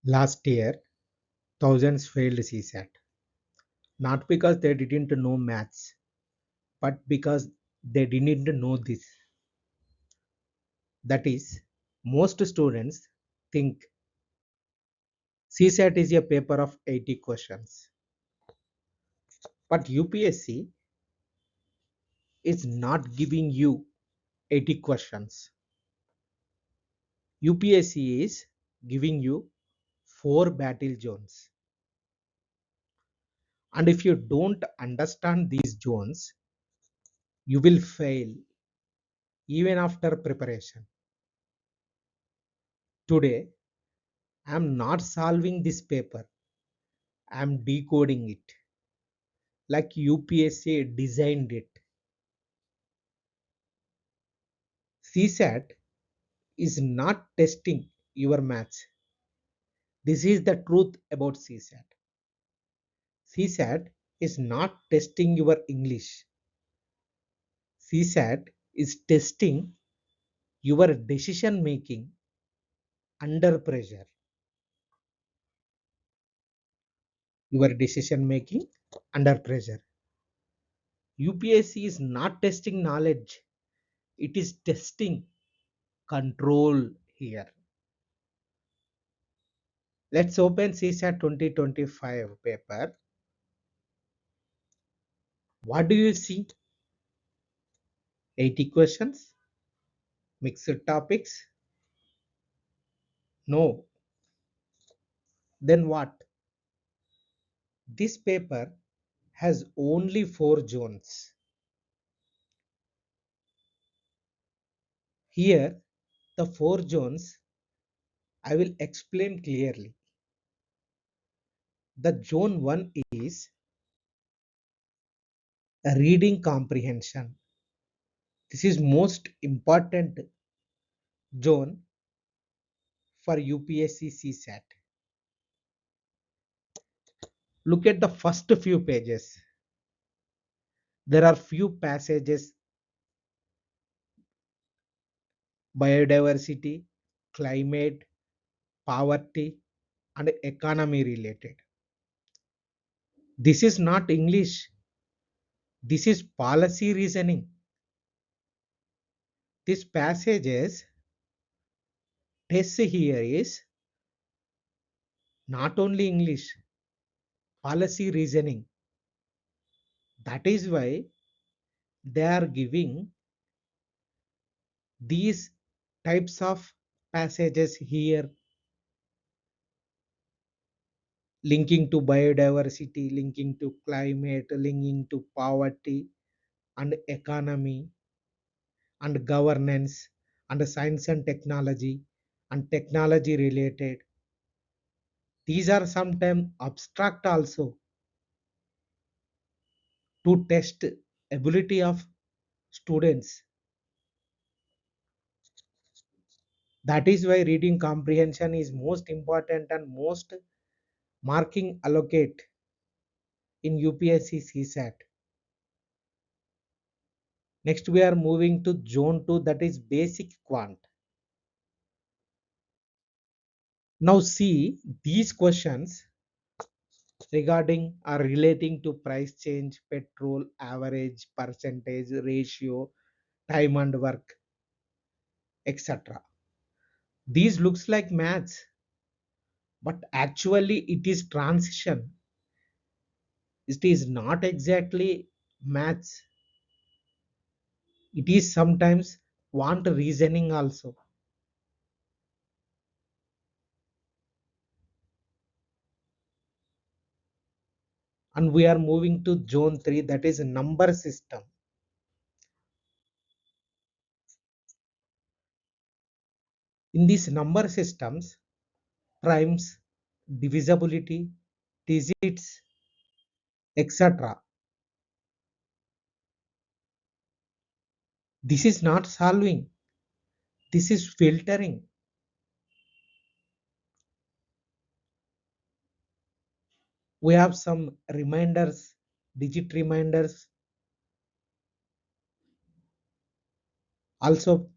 Last year, thousands failed CSAT, not because they didn't know maths, but because they didn't know this. That is, most students think CSAT is a paper of 80 questions, but UPSC is not giving you 80 questions. UPSC is giving you 4 battle zones. And if you don't understand these zones, you will fail even after preparation. Today, I am not solving this paper, I am decoding it like UPSC designed it. CSAT is not testing your maths. This is the truth about CSAT. CSAT is not testing your English. CSAT is testing your decision making under pressure. Your decision making under pressure. UPSC is not testing knowledge, it is testing control here. Let's open CSAT 2025 paper. What do you see? 80 questions? Mixed topics? No. Then what? This paper has only 4 zones. Here, the 4 zones I will explain clearly. The zone 1 is reading comprehension. This is most important zone for UPSC CSAT. Look at the first few pages. There are few passages: biodiversity, climate, poverty, and economy related. This is not English. This is policy reasoning. This passages test here is not only English, policy reasoning. That is why they are giving these types of passages here, linking to biodiversity, linking to climate, linking to poverty and economy and governance and science and technology and technology related. These are sometimes abstract also to test ability of students. That is why reading comprehension is most important and most marking allocate in UPSC CSAT. Next we are moving to zone 2, that is basic quant. Now see, these questions regarding or relating to price change, petrol, average, percentage, ratio, time and work, etc. These looks like maths, but actually it is transition. It is not exactly maths. It is sometimes quant reasoning also. And we are moving to zone 3, that is number system. In these number systems, primes, divisibility, digits, etc. This is not solving, this is filtering. We have some reminders, digit reminders also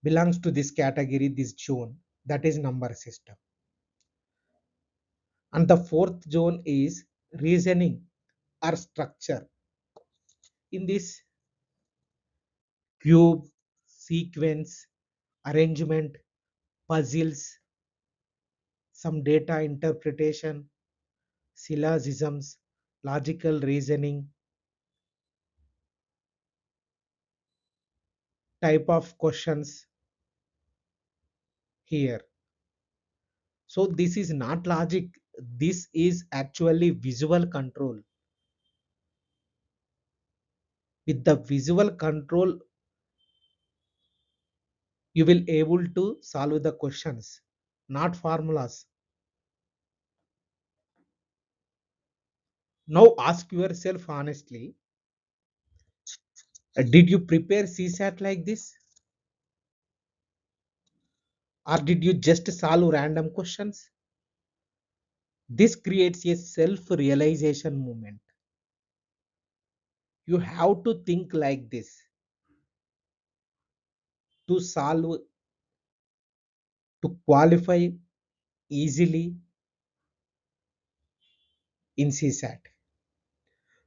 belongs to this category, this zone, that is number system. And the fourth zone is reasoning or structure. In this cube, sequence, arrangement, puzzles, some data interpretation, syllogisms, logical reasoning, type of questions here. So this is not logic. This is actually visual control. With the visual control, you will able to solve the questions, not formulas. Now ask yourself honestly, did you prepare CSAT like this? Or did you just solve random questions? This creates a self-realization moment. You have to think like this to solve, to qualify easily in CSAT.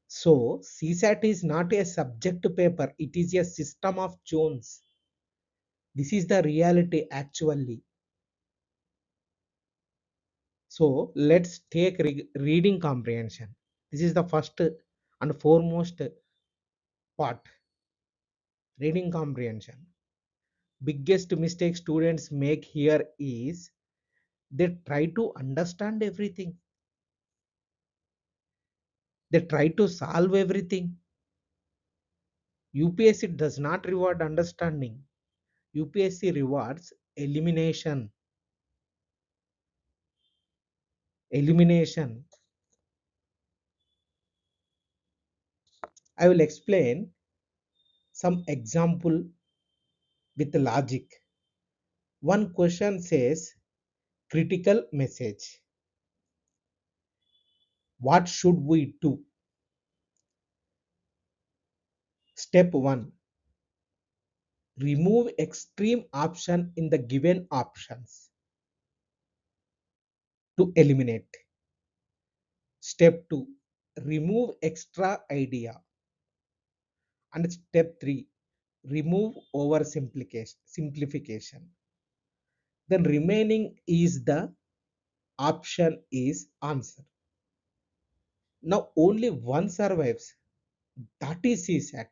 So CSAT is not a subject paper, it is a system of zones. This is the reality actually. So let's take reading comprehension. This is the first and foremost part. Reading comprehension. Biggest mistake students make here is they try to understand everything. They try to solve everything. UPSC does not reward understanding. UPSC rewards elimination. Elimination. I will explain some example with logic. One question says critical message. What should we do? Step 1. Remove extreme option in the given options to eliminate. Step 2. Remove extra idea. And step 3. Remove oversimplification. Then remaining is the option is answer. Now only one survives. That is CSAT.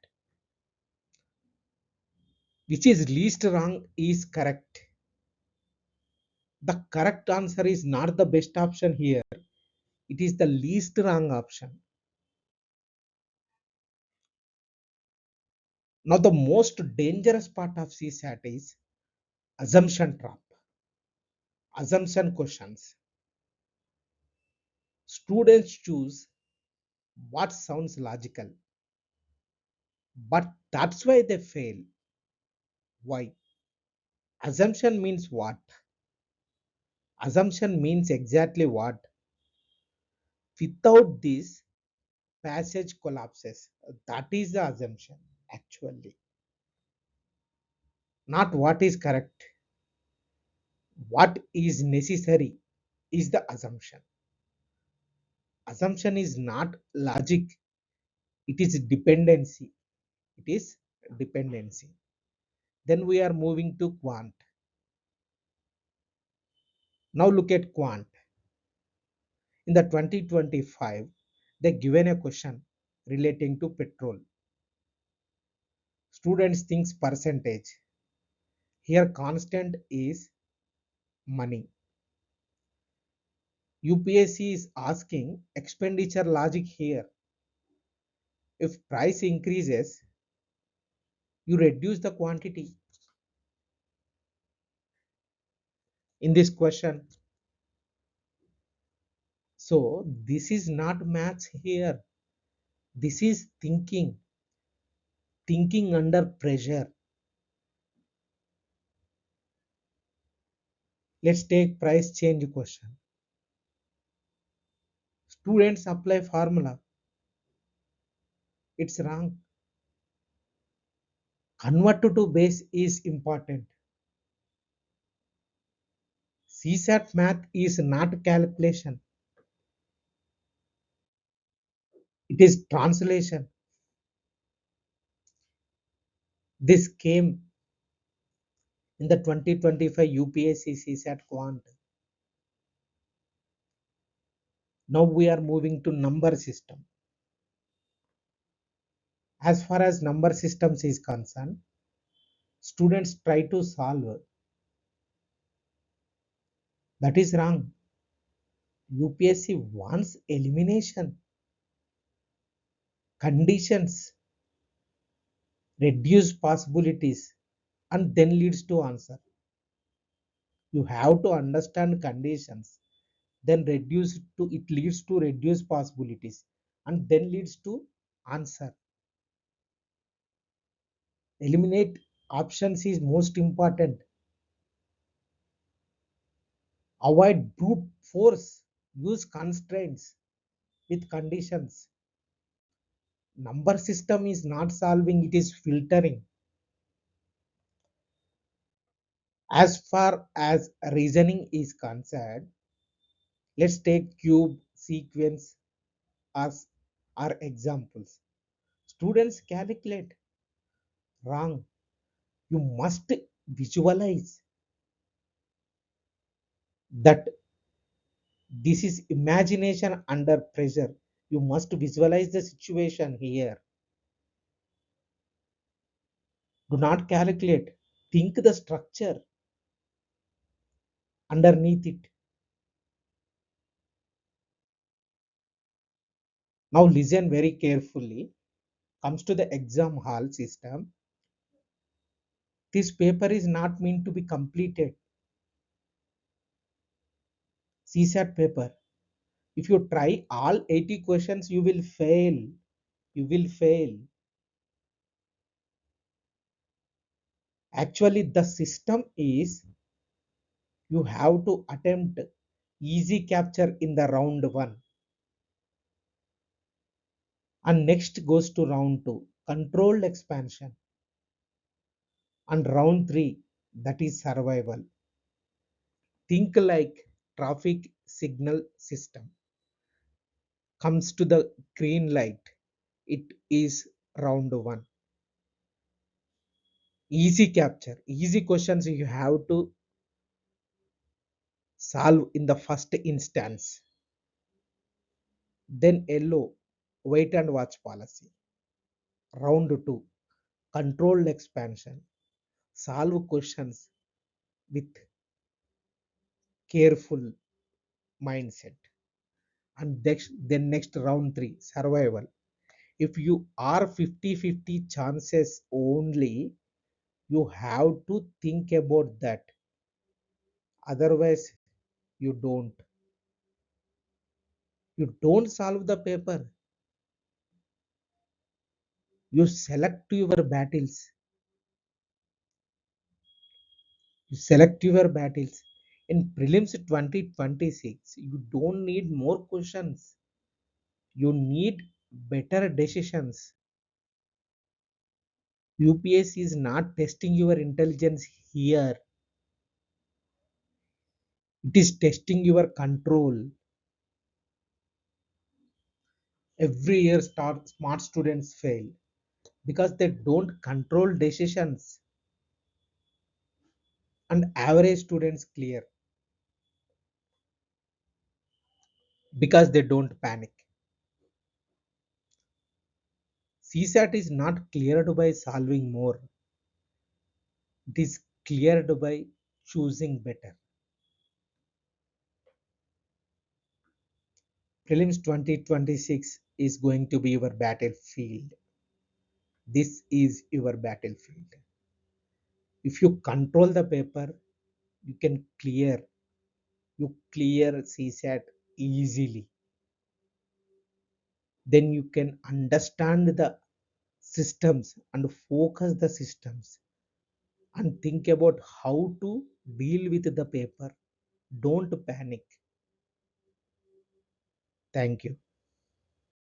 Which is least wrong is correct. The correct answer is not the best option here. It is the least wrong option. Now the most dangerous part of CSAT is assumption trap. Assumption questions. Students choose what sounds logical, but that's why they fail. Why? Assumption means what? Assumption means exactly what? Without this, passage collapses. That is the assumption actually. Not what is correct. What is necessary is the assumption. Assumption is not logic, it is dependency. It is dependency. Then we are moving to quant. Now look at quant. In the 2025, they given a question relating to petrol. Students thinks percentage. Here constant is money. UPSC is asking expenditure logic here. If price increases, you reduce the quantity. In this question, so this is not maths here. This is thinking. Thinking under pressure. Let's take price change question. Students apply formula. It's wrong. Convert to base is important. CSAT math is not calculation. It is translation. This came in the 2025 UPSC CSAT Quant. Now we are moving to number system. As far as number systems is concerned, students try to solve. That is wrong. UPSC wants elimination, conditions, reduce possibilities, and then leads to answer. You have to understand conditions, then reduce to it leads to reduce possibilities, and then leads to answer. Eliminate options is most important. Avoid brute force. Use constraints with conditions. Number system is not solving, it is filtering. As far as reasoning is concerned, let's take cube, sequence as our examples. Students calculate. Wrong. You must visualize that this is imagination under pressure. You must visualize the situation here. Do not calculate. Think the structure underneath it. Now listen very carefully. Comes to the exam hall system. This paper is not meant to be completed. CSAT paper. If you try all 80 questions, you will fail. You will fail. Actually, the system is you have to attempt easy capture in the round 1, and next goes to round 2, controlled expansion, and round 3, that is survival. Think like traffic signal system. Comes to the green light, it is round 1. Easy capture, easy questions you have to solve in the first instance. Then yellow, wait and watch policy. Round 2, controlled expansion. Solve questions with careful mindset. And then next round 3, survival. If you are 50-50 chances only, you have to think about that. Otherwise, you don't solve the paper. You select your battles. You select your battles. In prelims 2026, you don't need more questions. You need better decisions. UPS is not testing your intelligence here. It is testing your control. Every year smart students fail because they don't control decisions, and average students clear because they don't panic. CSAT is not cleared by solving more, it is cleared by choosing better. Prelims 2026 is going to be your battlefield. This is your battlefield. If you control the paper, you can clear CSAT easily. Then you can understand the systems and focus the systems and think about how to deal with the paper. Don't panic. Thank you.